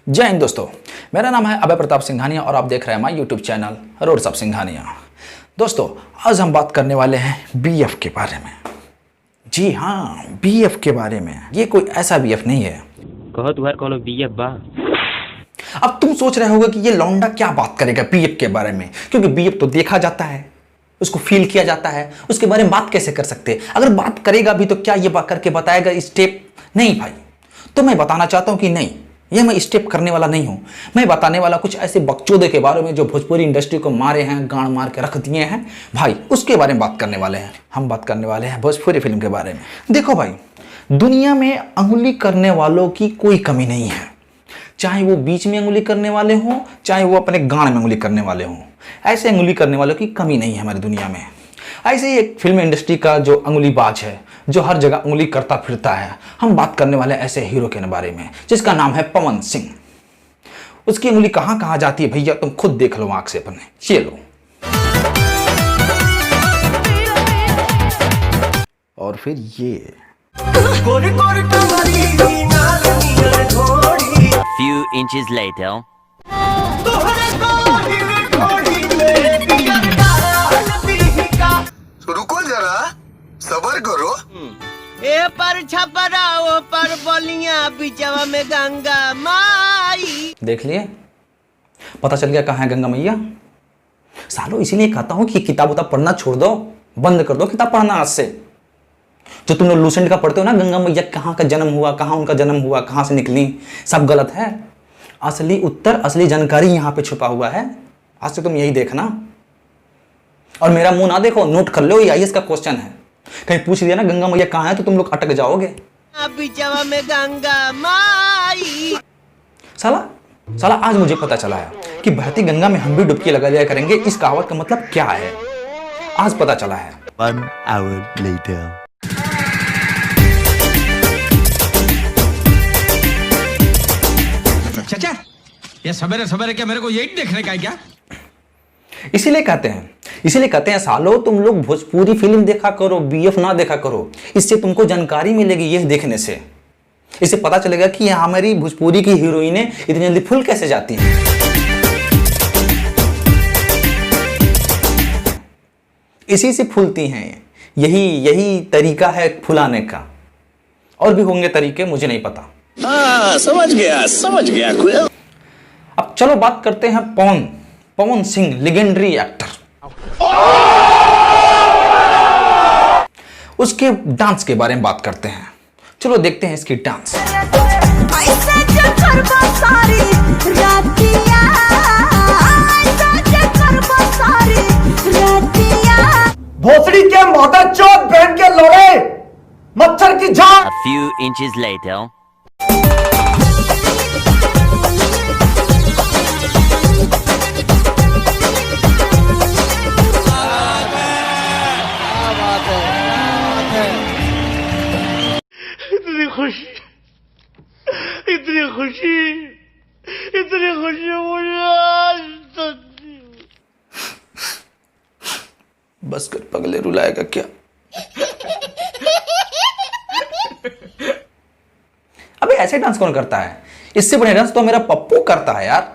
जय हिंद दोस्तों, मेरा नाम है अभय प्रताप सिंघानिया और आप देख रहे हैं हमारा YouTube channel roads of Singhania. दोस्तों, आज हम बात करने वाले हैं बीएफ के बारे में। जी हाँ, बीएफ के बारे में। ये कोई ऐसा बीएफ नहीं है। कहो तुम्हारे कोनो बीएफ बा। अब तुम सोच रहे होगे कि ये लौंडा क्या बात करेगा बीएफ के बारे में, क्योंकि बीएफ तो देखा जाता है, उसको फील किया जाता है, उसके बारे में बात कैसे कर सकते। अगर बात करेगा भी तो क्या ये बात करके बताएगा स्टेप? नहीं भाई। तो मैं बताना चाहता हूं कि नहीं, ये मैं स्टेप करने वाला नहीं हूं। मैं बताने वाला कुछ ऐसे बकचोदे के बारे में जो भोजपुरी इंडस्ट्री को मारे हैं, गांड मार के रख दिए हैं भाई, उसके बारे में बात करने वाले हैं। हम बात करने वाले हैं भोजपुरी फिल्म के बारे में। देखो भाई, दुनिया में अंगुली करने वालों की कोई कमी नहीं है, चाहे वो बीच में अंगुली करने वाले हों, चाहे वो अपने गांड में अंगुली करने वाले हों। ऐसे अंगुली करने वालों की कमी नहीं है हमारी दुनिया में। ऐसे ही एक फिल्म इंडस्ट्री का जो अंगुलीबाज है, जो हर जगह अंगुली करता फिरता है, हम बात करने वाले ऐसे हीरो के बारे में जिसका नाम है पवन सिंह। उसकी अंगुली कहां कहां जाती है भैया, तुम खुद देख लो आंख से अपने। ये लो। और फिर ये Few inches later. रुको जरा, सबर करो। ए पर छपरा ओ पर बोलियां बिचवा में गंगा माई। देख लिए, पता चल गया कहाँ है गंगा मैया। सालों इसीलिए कहता हूं कि किताब उताब पढ़ना छोड़ दो, बंद कर दो किताब पढ़ना आज से। जो तुम लोग लूसेंट का पढ़ते हो ना, गंगा मैया कहाँ का जन्म हुआ, कहाँ उनका जन्म हुआ, कहाँ से निकली, सब गलत है। असली उत्तर, असली जानकारी यहाँ पे छुपा हुआ है। आज से तुम यही देखना और मेरा मुंह ना देखो, नोट कर लो, ये आईएएस का क्वेश्चन है। कहीं पूछ दिया ना गंगा मैया कहाँ है तो तुम लोग अटक जाओगे। बिचवा में गंगा माई। साला आज मुझे पता चला है कि बहती गंगा में हम भी डुबकी लगा लिया करेंगे। इस कहावत का मतलब क्या है, आज पता चला है। 1 hour later. चाचा, ये सवेरे सवेरे क्या मेरे को यही देखने का है क्या? इसीलिए कहते हैं सालो तुम लोग भोजपुरी फिल्म देखा करो, बीएफ ना देखा करो। इससे तुमको जानकारी मिलेगी, ये देखने से। इससे पता चलेगा कि हमारी भोजपुरी की हीरोइनें इतनी जल्दी फुल कैसे जाती हैं। इसी से फूलती हैं, यही तरीका है फुलाने का। और भी होंगे तरीके, मुझे नहीं पता। समझ गया। अब चलो बात करते हैं पवन सिंह, लेजेंडरी एक्टर। उसके डांस के बारे में बात करते हैं। चलो देखते हैं इसकी डांस। भोसड़ी के मोटा चौक बहन के लोड़े, मच्छर की जान। A few inches later. इतनी खुशी मुझे आज तक। बस कर, पगले रुलाएगा क्या? अबे ऐसे डांस कौन करता है? इससे बढ़िया डांस तो मेरा पप्पू करता है यार।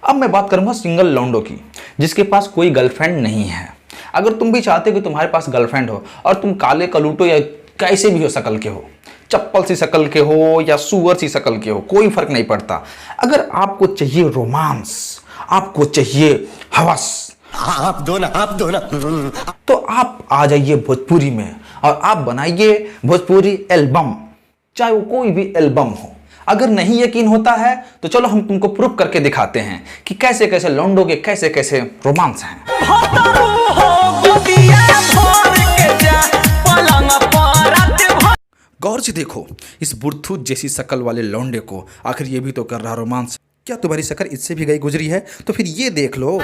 अब मैं बात करूंगा सिंगल लौंडो की, जिसके पास कोई गर्लफ्रेंड नहीं है। अगर तुम भी चाहते हो कि तुम्हारे पास गर्लफ्रेंड हो और तुम काले कलूटो या कैसे भी हो शकल के हो, चप्पल सी शकल के हो या सुअर सी शकल के हो, कोई फर्क नहीं पड़ता। अगर आपको चाहिए रोमांस, आपको चाहिए हवस, आप दो ना। तो आप आ जाइए भोजपुरी में और आप बनाइए भोजपुरी एल्बम, चाहे वो कोई भी एल्बम हो। अगर नहीं यकीन होता है तो चलो हम तुमको प्रूफ करके दिखाते हैं कि कैसे कैसे लौंडो के कैसे कैसे रोमांस हैं। गौर से देखो इस बुरथूत जैसी शकल वाले लौंडे को, आखिर ये भी तो कर रहा रोमांस। क्या तुम्हारी शक्ल इससे भी गई गुजरी है? तो फिर ये देख लो।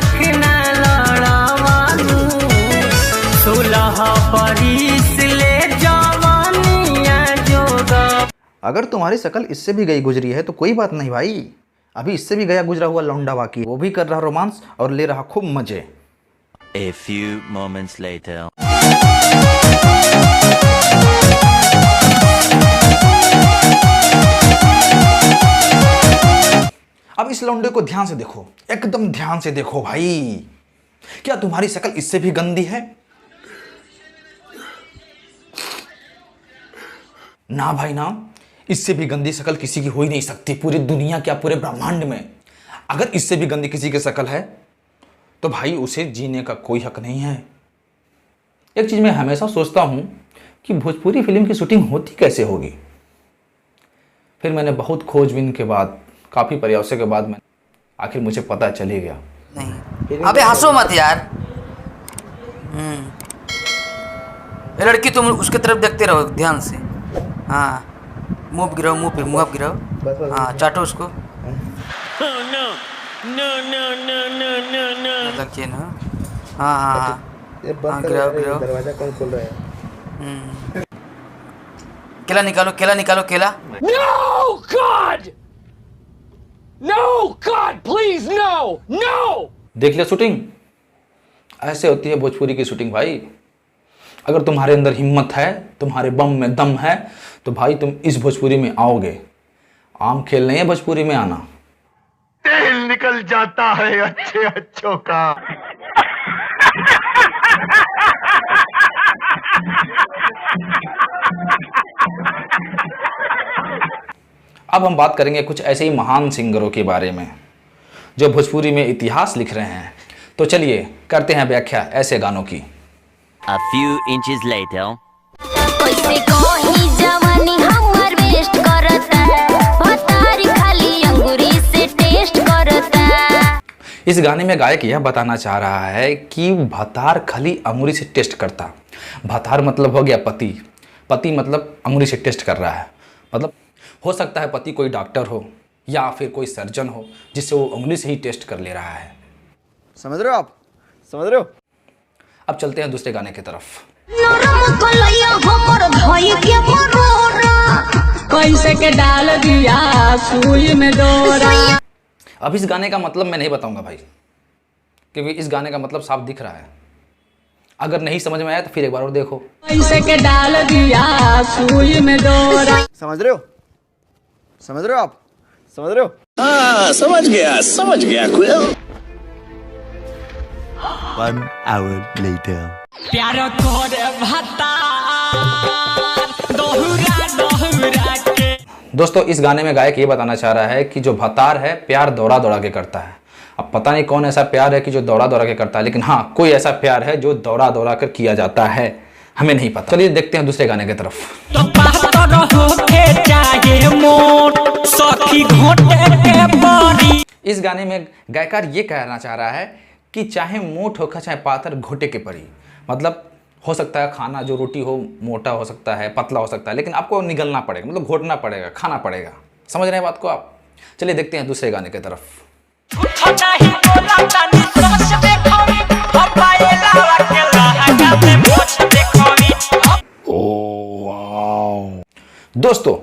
अगर तुम्हारी शक्ल इससे भी गई गुजरी है तो कोई बात नहीं भाई, अभी इससे भी गया गुजरा हुआ लौंडा बाकी, वो भी कर रहा रोमांस और ले रहा खूब मजे। A few moments later. अब इस लौंडे को ध्यान से देखो, एकदम ध्यान से देखो भाई। क्या तुम्हारी शक्ल इससे भी गंदी है? ना भाई ना, इससे भी गंदी शक्ल किसी की हो ही नहीं सकती पूरी दुनिया, क्या पूरे ब्रह्मांड में। अगर इससे भी गंदी किसी की शक्ल है तो भाई उसे जीने का कोई हक नहीं है। एक चीज मैं हमेशा सोचता हूं कि भोजपुरी फिल्म की शूटिंग होती कैसे होगी। फिर मैंने बहुत खोजबीन के बाद, काफी प्रयासों के बाद मैं आखिर मुझे पता चल ही गया। नहीं अबे हंसो मत यार। ये लड़की तुम उसके तरफ देखते रहो ध्यान से। हाँ मुंह गिराओ, मुंह पे मुंह गिराओ। हाँ चाटो उसको। लग ना। हाँ हाँ हाँ गिराओ गिराओ। दरवाजा कौन खोल रहा है? केला निकालो, केला निकालो, केला। No, God! No, God, please, no! No! देख लिया शूटिंग, ऐसे होती है भोजपुरी की शूटिंग भाई। अगर तुम्हारे अंदर हिम्मत है, तुम्हारे बम में दम है, तो भाई तुम इस भोजपुरी में आओगे। आम खेल नहीं है भोजपुरी में आना। तेल निकल जाता है अच्छे अच्छों का। अब हम बात करेंगे कुछ ऐसे ही महान सिंगरों के बारे में जो भोजपुरी में इतिहास लिख रहे हैं। तो चलिए करते हैं व्याख्या ऐसे गानों की। A few inches later. कैसे कोई जवानी हमर वेस्ट करता है, भतारी खाली अंगूरी से टेस्ट करता है। इस गाने में गायक यह बताना चाह रहा है कि भतार खाली अंगूरी से टेस्ट करता। भतार मतलब हो गया पति, पति मतलब अंगूरी से टेस्ट कर रहा है। मतलब हो सकता है पति कोई डॉक्टर हो या फिर कोई सर्जन हो जिससे वो उंगली से ही टेस्ट कर ले रहा है। समझ रहे हो आप? समझ रहे हो? अब चलते हैं दूसरे गाने की तरफ। कैसे के डाल दिया सुई में डोरा। अब इस गाने का मतलब मैं नहीं बताऊंगा भाई, क्योंकि इस गाने का मतलब साफ दिख रहा है। अगर नहीं समझ में आया तो फिर एक बार और देखो। कैसे के डाल दिया सुई में डोरा। समझ रहे हो? समझ रहे हो आप? समझ रहे हो? हाँ समझ गया क्विल। 1 hour later. प्यार तोरे भता दोहरा दोहरा के। दोस्तों इस गाने में गायक ये बताना चाह रहा है कि जो भतार है प्यार दौड़ा दौड़ा के करता है। अब पता नहीं कौन ऐसा प्यार है कि जो दौड़ा दौड़ा के करता है, लेकिन हाँ कोई ऐसा प्यार है जो दौड़ा दौड़ा कर किया जाता है, हमें नहीं पता। चलिए देखते हैं दूसरे गाने की तरफ। तो पातर होके चाहे मोट सखी घोटे के परी। इस गाने में गायकार ये कहना चाह रहा है कि चाहे मोट हो चाहे पातर, घोटे के परी। मतलब हो सकता है खाना जो रोटी हो मोटा हो सकता है, पतला हो सकता है, लेकिन आपको निगलना पड़ेगा, मतलब घोटना पड़ेगा, खाना पड़ेगा। समझ रहे हैं बात को आप? चलिए देखते हैं दूसरे गाने की तरफ। दोस्तों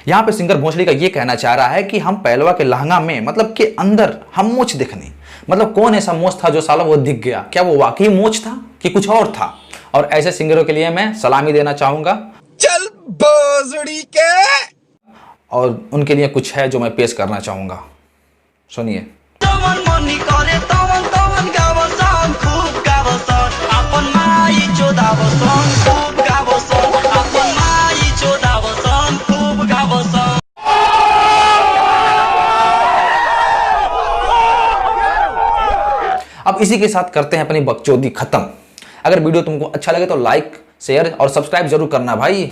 यहाँ पे सिंगर भोसड़ी का ये कहना चाह रहा है कि हम पहलवा के लहंगा में, मतलब के अंदर हम मोछ देखने, मतलब कौन ऐसा मोछ था जो साला वो दिख गया, क्या वो वाकई मोछ था कि कुछ और था। और ऐसे सिंगरों के लिए मैं सलामी देना चाहूंगा। चल भोसड़ी के। और उनके लिए कुछ है जो मैं पेश करना चाहूंगा, सुनिए। अब इसी के साथ करते हैं अपनी बकचोदी खत्म। अगर वीडियो तुमको अच्छा लगे तो लाइक, शेयर और सब्सक्राइब जरूर करना भाई।